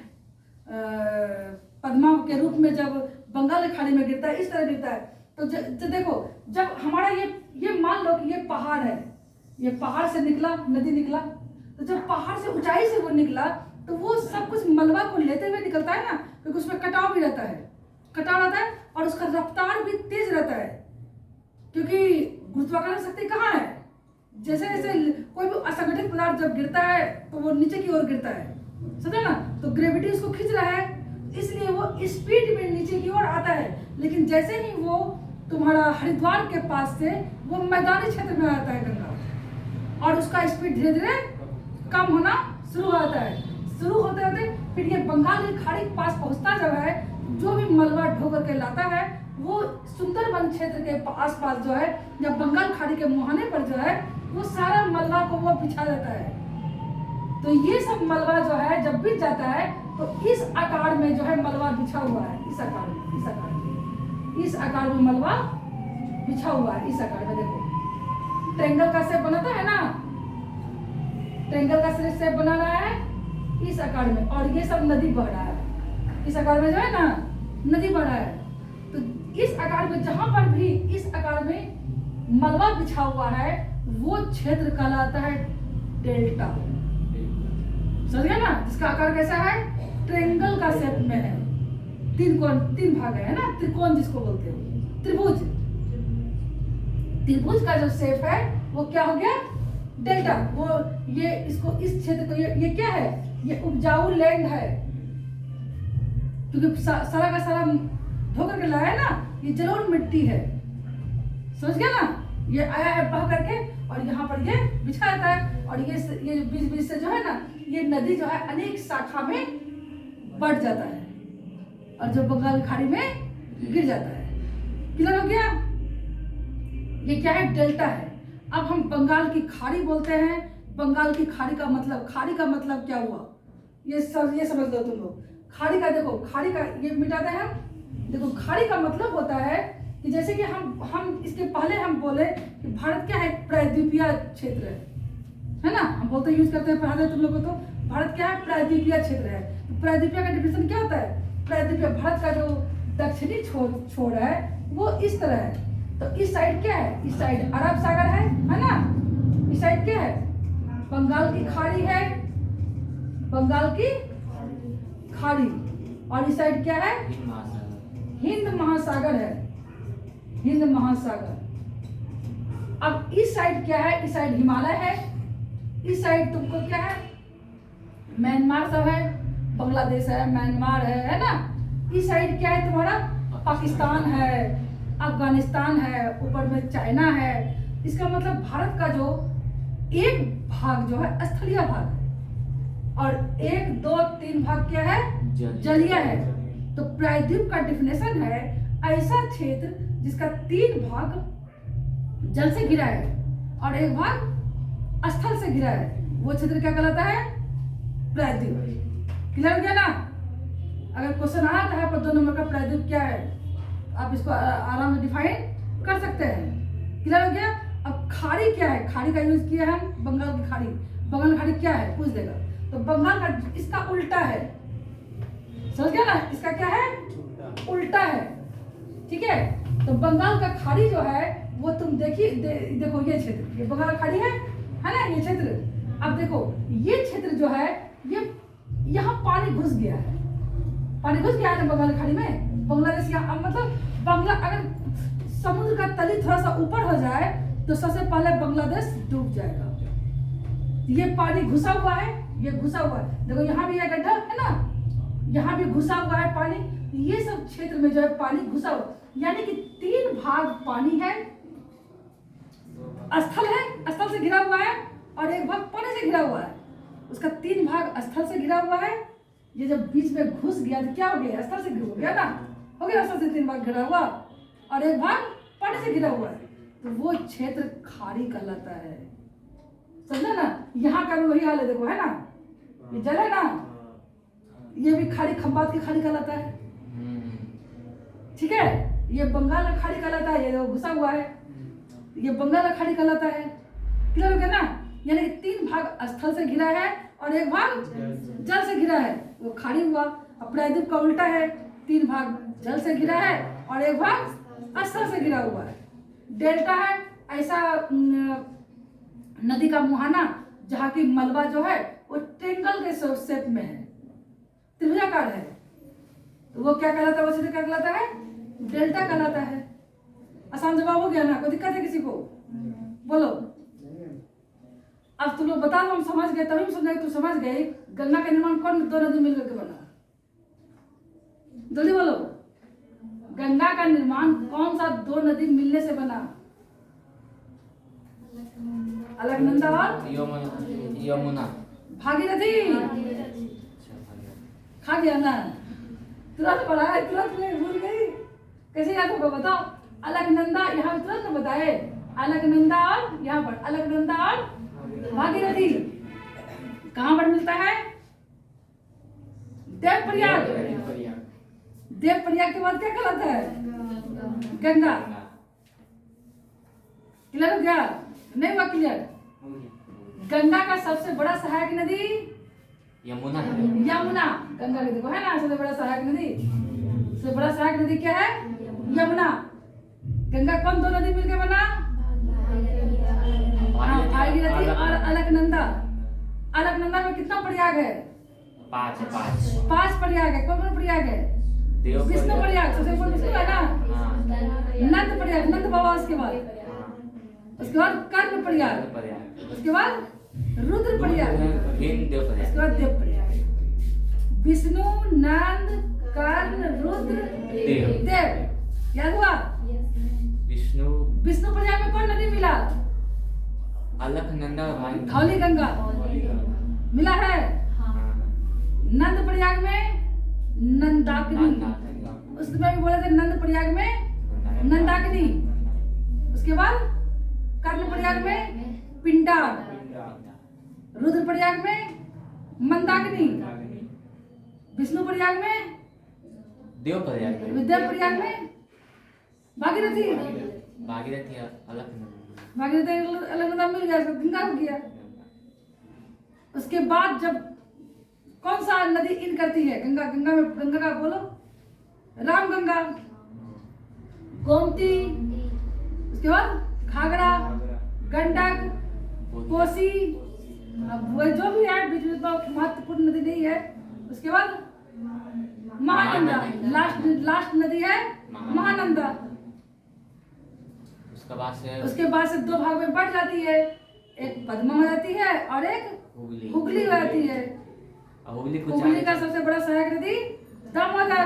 पद्मा के रूप में जब बंगाल की खाड़ी में गिरता है, इस तरह गिरता है। तो देखो जब हमारा ये मान लो कि ये पहाड़ है, ये पहाड़ से निकला, नदी निकला, तो जब पहाड़ से ऊंचाई से वो निकला तो वो सब कुछ मलबा को लेते हुए निकलता है ना, क्योंकि उसमें कटाव भी रहता है, कटाव रहता है और उसका रफ्तार भी तेज रहता है, क्योंकि गुरुत्वाकर्षण शक्ति कहाँ है। जैसे जैसे कोई भी असंगठित पदार्थ जब गिरता है तो वो नीचे की ओर गिरता है, समझे ना, तो ग्रेविटी उसको खींच रहा है, इसलिए वो स्पीड में नीचे की ओर आता है। लेकिन जैसे ही वो तुम्हारा हरिद्वार के पास से वो मैदानी क्षेत्र में आता है गंगा, और उसका स्पीड धीरे धीरे कम होना शुरू होता है। शुरू होते होते फिर ये बंगाल की खाड़ी के पास पहुंचता जब है, जो भी मलबा ढो करके लाता है वो सुंदरबन क्षेत्र के आसपास जो है, जब बंगाल खाड़ी के मुहाने पर जो है, वो सारा मलबा को वो बिछा देता है। तो ये सब मलबा जो है जब बिछ जाता है तो इस आकार में जो है मलबा बिछा हुआ है, इस आकार में, इस आकार में, इस आकार में मलबा बिछा हुआ है, इस आकार में। देखो ट्रायंगल का शेप बनाता है ना, ट्रायंगल का शेप बनाना है इस आकार में, और ये सब नदी बह रहा है, इस आकार में जो है ना नदी बह रहा है। तो इस आकार में जहां पर भी इस आकार में मलबा बिछा हुआ है वो क्षेत्र कहलाता है डेल्टा। समझ गया ना, जिसका आकार कैसा है, ट्रायंगल का शेप में है, तीन भाग है ना, त्रिकोण जिसको बोलते हो, त्रिभुज। त्रिभुज का जो शेप है वो क्या हो गया, डेल्टा। वो ये इसको इस क्षेत्र को ये क्या है, ये उपजाऊ लैंड है, क्योंकि सारा का सारा धो करके लाया ना, ये जलोढ़ मिट्टी है। समझ गया ना, ये आया है बह करके और यहाँ पर ये बिछा रहता है, और ये बीच बीच से जो है ना ये नदी जो है अनेक शाखा में बढ़ जाता है और जो बंगाल खाड़ी में गिर जाता है। क्लियर हो गया। ये क्या है, डेल्टा है। अब हम बंगाल की खाड़ी बोलते हैं। बंगाल की खाड़ी का मतलब क्या हुआ, ये समझ लो तुम लोग। खाड़ी का देखो, खाड़ी का ये मिटाते हैं। देखो खाड़ी का मतलब होता है कि जैसे कि हम इसके पहले हम बोले कि भारत क्या है, प्रायद्वीपीय क्षेत्र है ना, हम बोलते यूज करते हैं, पढ़ाते हैं तुम लोग को। तो भारत क्या है, प्रायद्वीपीय क्षेत्र है। तो प्रायद्वीपीय का डिफिनेशन क्या होता है, प्रायद्वीपीय भारत का जो दक्षिणी छोर है वो इस तरह है। तो इस साइड क्या है, इस साइड अरब सागर है ना, इस साइड क्या है, बंगाल की खाड़ी है, बंगाल की खाड़ी, और इस साइड क्या है, हिंद महासागर है, हिंद महासागर। अब इस साइड क्या है, इस साइड हिमालय है, इस साइड तुमको क्या है, म्यांमार सब है, बांग्लादेश है, म्यांमार है ना। इस साइड क्या है तुम्हारा, पाकिस्तान है, अफगानिस्तान है, ऊपर में चाइना है। इसका मतलब भारत का जो एक भाग जो है स्थलीय भाग है, और 1, 2, 3 भाग क्या है, जलीय है। तो प्रायद्वीप का डिफिनेशन है ऐसा क्षेत्र जिसका 3 भाग जल से घिरा है और 1 भाग स्थल से घिरा है, वो क्षेत्र क्या कहलाता है, प्रायद्वीप। क्लियर हो गया ना। अगर क्वेश्चन आ रहा है पर 2 नंबर का प्रायद्वीप क्या है, आप इसको आराम से डिफाइन कर सकते हैं। क्लियर हो गया। अब खाड़ी क्या है, खाड़ी का यूज किया हम, बंगाल की खाड़ी। बंगाल की खाड़ी क्या है पूछ देगा, तो बंगाल का इसका उल्टा है, समझ गया ना, इसका क्या है, उल्टा है। ठीक है। तो बंगाल का खाड़ी जो है वो तुम देखिए, देखो ये क्षेत्र, ये बंगाल का खाड़ी है ना, ये क्षेत्र। अब देखो ये क्षेत्र जो है, ये यहाँ पानी घुस गया है, पानी घुस गया है ना बंगाल खाड़ी में। बांग्लादेश यहाँ मतलब अगर समुद्र का तली थोड़ा सा ऊपर हो जाए तो सबसे पहले बांग्लादेश डूब जाएगा। ये पानी घुसा हुआ है, ये घुसा हुआ है, देखो यहाँ भी एक गड्ढा है ना, यहाँ भी घुसा हुआ है पानी। ये सब क्षेत्र में जो है पानी घुसा हुआ, यानी कि 3 भाग पानी है स्थल है, स्थल से घिरा हुआ है, और एक भाग पानी से घिरा हुआ है। उसका 3 भाग स्थल से घिरा हुआ है। ये जब बीच में घुस गया तो क्या हो गया, स्थल से हो गया ना, हो गया स्थल से 3 भाग घिरा हुआ, और एक भाग पानी से घिरा हुआ है, तो वो क्षेत्र खाड़ी कहलाता है। समझा ना? यहाँ का भी वही हाल है, देखो है ना, ये जल है ना, ये भी खाड़ी, खंबात की खाड़ी कहलाता है। ठीक है, ये बंगाल का खाड़ी कहलाता है, ये घुसा हुआ है, ये बंगाल का खाड़ी कहलाता है। क्लियर हो गया ना? यानी कि 3 भाग स्थल से घिरा है और एक भाग जल से घिरा है, वो खाड़ी हुआ। अब प्रायद्वीप का उल्टा है, 3 भाग जल से घिरा है और एक भाग स्थल से घिरा हुआ है। डेल्टा है ऐसा नदी का मुहाना जहाँ की मलबा जो है वो ट्रेंगल के शेप में है, त्रिभुजाकार है, तो वो क्या कहलाता है, वो क्षेत्र क्या कहलाता है, डेल्टा कहलाता है। आसान जवाब हो गया ना? कोई दिक्कत है किसी को? बोलो। अब तुम लोग बता दो, हम समझ गए, तभी समझ गए, तू समझ गए गंगा का निर्माण कौन 2 नदी मिलकर के बना? जल्दी बोलो, गंगा का निर्माण कौन सा 2 नदी मिलने से बना? अलकनंदा और यमुना। भागीरथी। खा गया ना? तुरंत पढ़ा है, तुरंत में भूल गई, कैसे याद होगा बताओ? अलकनंदा यहाँ तुरंत बताए, अलकनंदा और यहाँ पर अलकनंदा और भागीरथी कहाँ पर मिलता है? देवप्रयाग। देवप्रयाग के बाद क्या कहलाता है? गंगा। क्लियर हो गया? नहीं हुआ क्लियर? गंगा का सबसे बड़ा सहायक नदी यमुना। यमुना। गंगा के देखो है ना सबसे बड़ा सहायक नदी, सबसे बड़ा सहायक नदी क्या है? यमुना। गंगा कौन 2 नदी मिलकर बना? भागीरथी और अलकनंदा। अलकनंदा में कितना प्रयाग है? 5 प्रयाग है। कौन कौन प्रयाग है? विष्णु प्रयाग, सबसे ऊपर विष्णु है ना, नंद प्रयाग, नंद बाबा, उसके बाद कर्ण प्रयाग, उसके बाद रुद्र प्रयाग, उसके बाद देव प्रयाग। विष्णु, नंद, कर्ण, रुद्र, देव। याद हुआ? विष्णु प्रयाग में कौन नदी मिला? अलकनंदा और धौली गंगा मिला है। नंद प्रयाग में नंदाकिनी, उसमें भी बोले थे नंद प्रयाग में नंदाकिनी, उसके बाद कर्ण प्रयाग में पिंडार, रुद्र प्रयाग में मंदाकिनी, विष्णु प्रयाग में देव प्रयाग में भागीरथी। भागीरथी अलकनंदा मिल गया, गंगा हो गया। उसके बाद जब कौन सा नदी इन करती है? गंगा। गंगा में गंगा का बोलो, रामगंगा, गोमती, उसके बाद घाघरा, गंडक, कोसी, अब वो जो भी है बीच में तो महत्वपूर्ण नदी नहीं है। उसके बाद महानंदा, लास्ट नदी है महानंदा। उसके बाद से 2 भाग में बढ़ जाती है, एक पद्मा हो जाती है और एक हुगली हो जाती है। हुगली का सबसे बड़ा सहायक नदी दामोदर।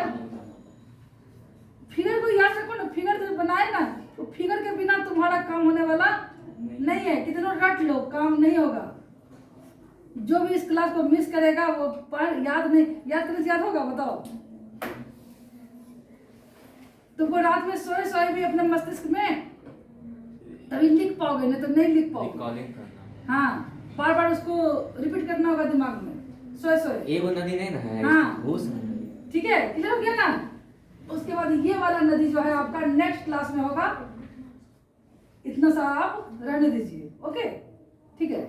फिगर को याद रखो ना, फिगर जो बनाए ना, तो फिगर के बिना तुम्हारा काम होने वाला नहीं है। कितना रट लो, काम नहीं होगा। जो भी इस क्लास को मिस करेगा वो याद नहीं, याद करने से याद होगा? बताओ। तुमको रात में सोए भी अपने मस्तिष्क में तभी लिख पाओगे, नहीं तो नहीं लिख पाओगे। हाँ, बार बार उसको रिपीट करना होगा दिमाग में, सोए एक नदी नहीं ना है। हाँ ठीक है, क्लियर हो गया ना? उसके बाद ये वाला नदी जो है आपका नेक्स्ट क्लास में होगा, इतना सा आप रहने दीजिए। ओके, ठीक है।